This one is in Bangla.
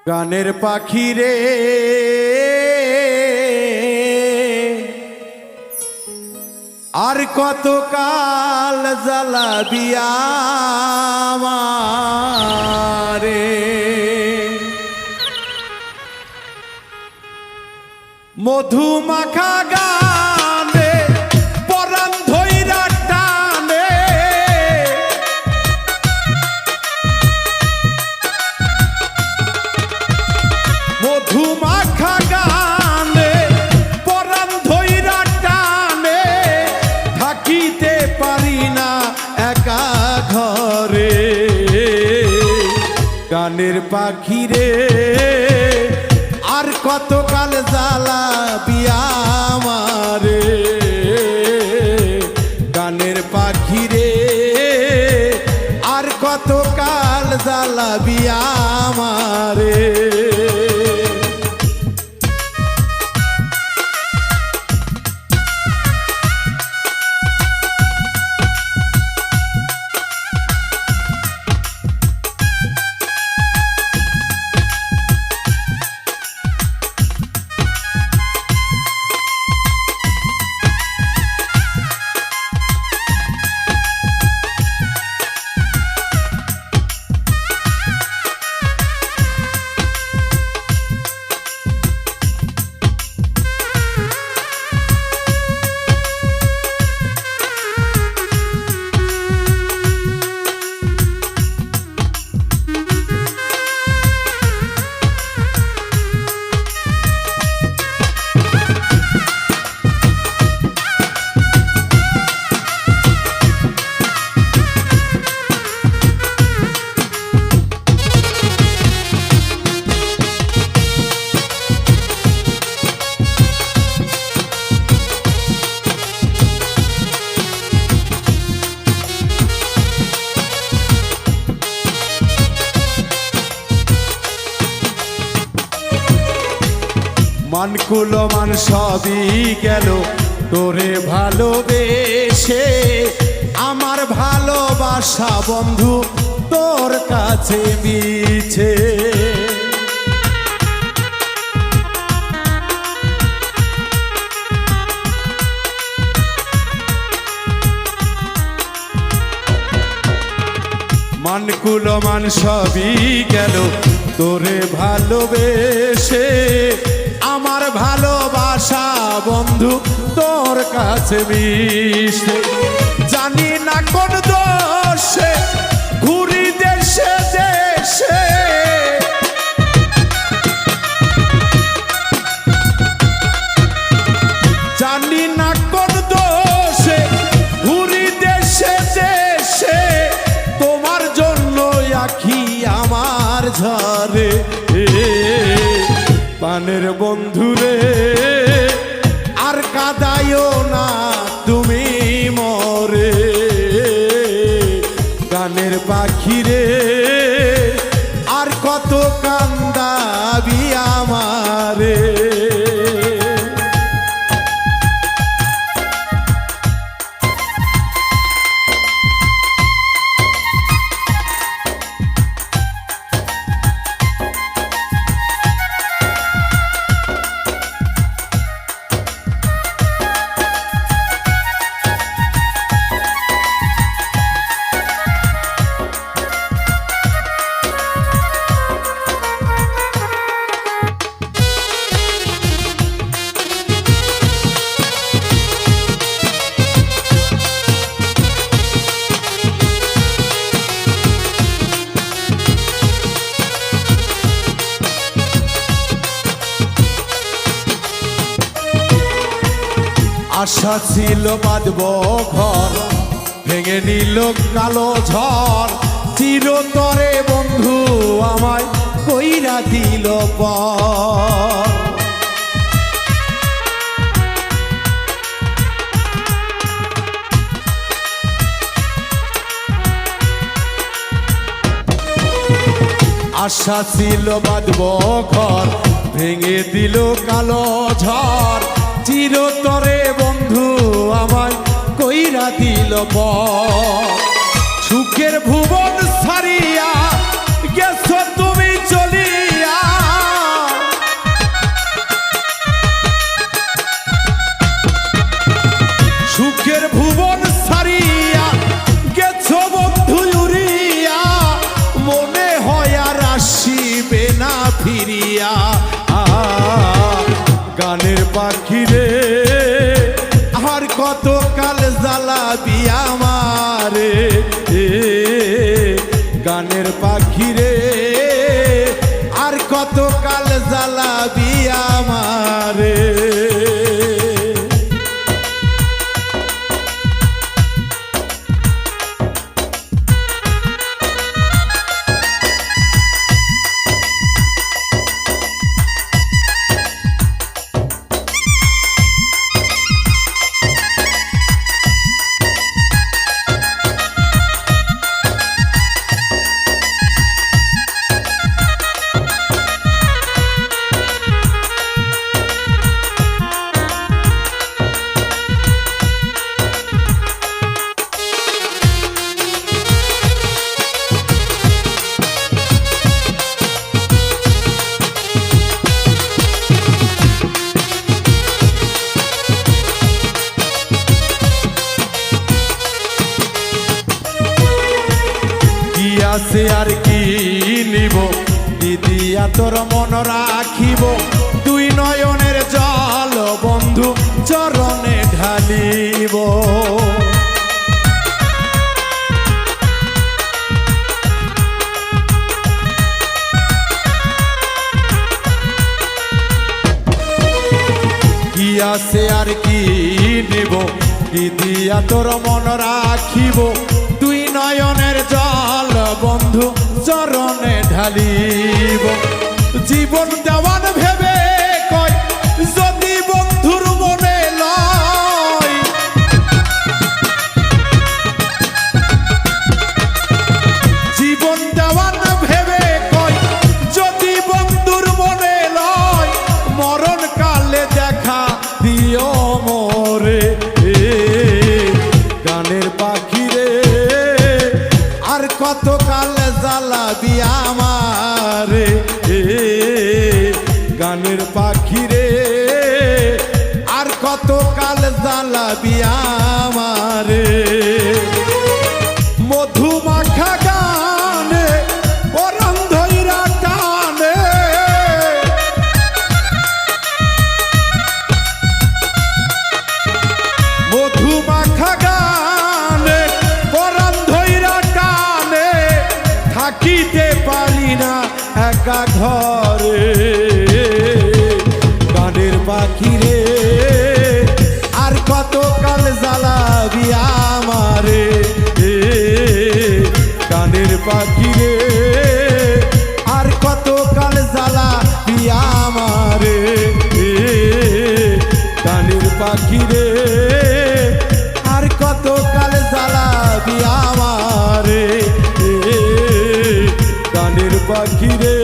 গানের পাখি রে আর কত কাল জ্বালাবি আমারে মধু মাখা গানে পরাণ ধইরা টানে মধু মাখা গানে পরাণ ধইরা টানে থাকিতে পারি না একা ঘরে গানের পাখি রে আর কত কাল জ্বালাবি আমারে গানের পাখি রে আর কত কাল জ্বালাবি আমারে মানকুলো মান সবই গেল তোরে ভালোবেসে আমার ভালোবাসা বন্ধু তোর কাছে মিছে মানকুলো মান সবই গেল তোরে ভালোবেসে আমার ভালোবাসা বন্ধু তোর কাছে মিশে জানি না কোন দোষে ঘুরি দেশে দেশে জানি না কোন দোষে ঘুরি দেশে দেশে তোমার জন্য আখি আমার ঝরে পানের বন্ধুরে আর কাঁদায়ও না তুমি মরে গানের পাখি রে আর কত কান্দাবি আমারে আশা ছিল বাঁধব ঘর ভেঙে নিল কালো ঝড় চিরতরে বন্ধু আমায় কইরা দিল পর আশা ছিল বাঁধব ঘর ভেঙে দিল কালো ঝড় চিরতরে বন্ধু আমায় কইরা দিল সুখের ভুবন ছাড়িয়া গেছো তুমি চলিয়া আসিবে না ফিরিয়া। গানের পাখি রে আর কত কাল জ্বালাবি আমারে, গানের পাখি রে আর কত কাল জ্বালাবি আমারে। আছে আর কি নিব দিদিয়া তোর মন রাখিব, দুই নয়নের জল বন্ধু চরণে ঢালিব। কি আছে আর কি নিব দিদিয়া তোর মন রাখিব, দুই নয়নের জল বন্ধু চরণে ঢালিব। জীবন দেওয়ান ভেবে কই যদি বন্ধুর মনে লয়, জীবন দেওয়ান ভেবে কই যদি বন্ধুর মনে লয়, মরণ কালে দেখা দিও মোরে। গানের পাখি রে আর কত কাল জ্বালাবি আমারে, গানের পাখি রে আর কত কাল জ্বালাবি আমারে। মধুমাখা গানে পরাণ ধইরা টানে, মধুমাখা গানে পরাণ ধইরা টানে, থাকিতে পারি না একা ঘরে। গানের পাখি রে আর কত কাল জ্বালাবি আমারে, গানের পাখি রে আর কত কাল জ্বালাবি আমারে, গানের পাখি রে আর কত কাল জ্বালাবি আমারে, গানের পাখি রে।